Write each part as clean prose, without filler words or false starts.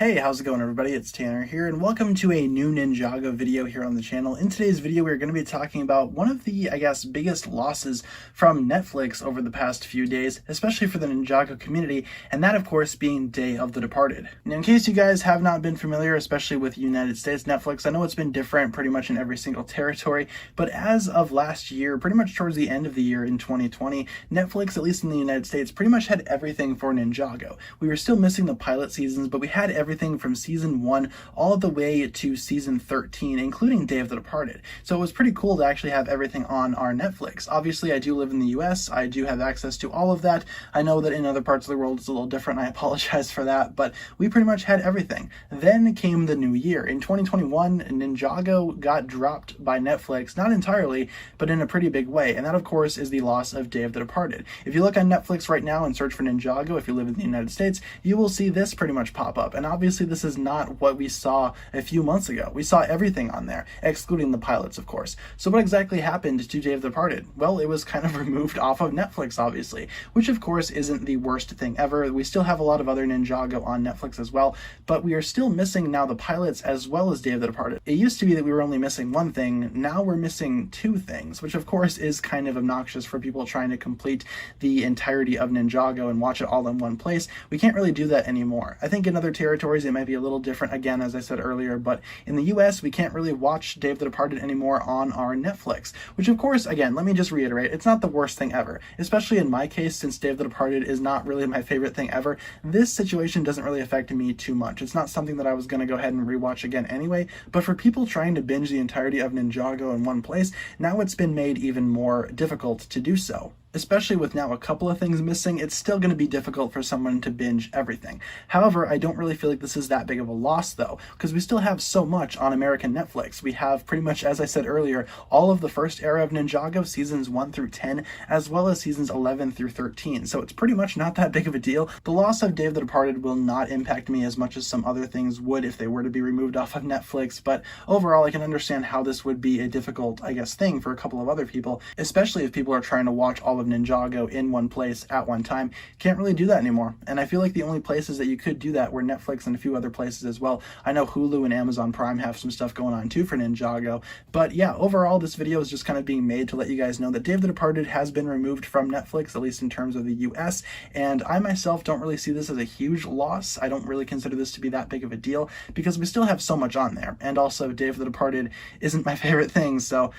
Hey, how's it going everybody? It's Tanner here and welcome to a new Ninjago video here on the channel. In today's video, we're going to be talking about one of the, biggest losses from Netflix over the past few days, especially for the Ninjago community, and that of course being Day of the Departed. Now, in case you guys have not been familiar, especially with United States Netflix, I know it's been different pretty much in every single territory, but as of last year, pretty much towards the end of the year in 2020, Netflix, at least in the United States, pretty much had everything for Ninjago. We were still missing the pilot seasons, but we had everything from season 1 all the way to season 13, including Day of the Departed. So it was pretty cool to actually have everything on our Netflix. Obviously, I do live in the US. I do have access to all of that. I know that in other parts of the world it's a little different. I apologize for that, but we pretty much had everything. Then came the new year. In 2021, Ninjago got dropped by Netflix, not entirely, but in a pretty big way. And that, of course, is the loss of Day of the Departed. If you look on Netflix right now and search for Ninjago, if you live in the United States, you will see this pretty much pop up. And obviously this is not what we saw a few months ago. We saw everything on there, excluding the pilots, of course. So what exactly happened to Day of the Departed? Well, it was kind of removed off of Netflix, obviously, which of course isn't the worst thing ever. We still have a lot of other Ninjago on Netflix as well, but we are still missing now the pilots as well as Day of the Departed. It used to be that we were only missing one thing, now we're missing two things, which of course is kind of obnoxious for people trying to complete the entirety of Ninjago and watch it all in one place. We can't really do that anymore. I think in other territories it might be a little different, again, as I said earlier, but in the US we can't really watch Day of the Departed anymore on our Netflix, which of course, again, let me just reiterate, it's not the worst thing ever, especially in my case, since Day of the Departed is not really my favorite thing ever. This situation doesn't really affect me too much. It's not something that I was going to go ahead and rewatch again anyway, but for people trying to binge the entirety of Ninjago in one place, now it's been made even more difficult to do so. Especially with now a couple of things missing, it's still going to be difficult for someone to binge everything. However, I don't really feel like this is that big of a loss though, because we still have so much on American Netflix. We have pretty much, as I said earlier, all of the first era of Ninjago, seasons 1 through 10, as well as seasons 11 through 13. So it's pretty much not that big of a deal. The loss of Day of the Departed will not impact me as much as some other things would if they were to be removed off of Netflix, but overall I can understand how this would be a difficult, thing for a couple of other people, especially if people are trying to watch all of Ninjago in one place at one time. Can't really do that anymore, and I feel like the only places that you could do that were Netflix and a few other places as well. I know Hulu and Amazon Prime have some stuff going on too for Ninjago, but yeah, overall this video is just kind of being made to let you guys know that Day of the Departed has been removed from Netflix, at least in terms of the US, and I myself don't really see this as a huge loss. I don't really consider this to be that big of a deal because we still have so much on there, and also Day of the Departed isn't my favorite thing, so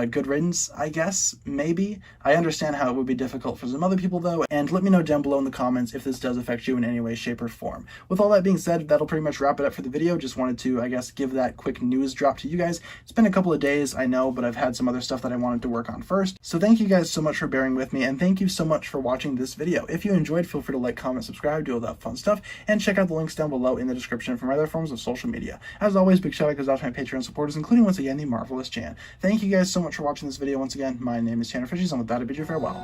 good riddance, I guess, maybe. I understand how it would be difficult for some other people though, and let me know down below in the comments if this does affect you in any way, shape, or form. With all that being said, that'll pretty much wrap it up for the video. Just wanted to, give that quick news drop to you guys. It's been a couple of days, I know, but I've had some other stuff that I wanted to work on first. So thank you guys so much for bearing with me, and thank you so much for watching this video. If you enjoyed, feel free to like, comment, subscribe, do all that fun stuff, and check out the links down below in the description for my other forms of social media. As always, big shout out goes out to my Patreon supporters, including once again the marvelous Jan. Thank you guys so much for watching this video once again. My name is TannerFishies, and with that I bid you farewell.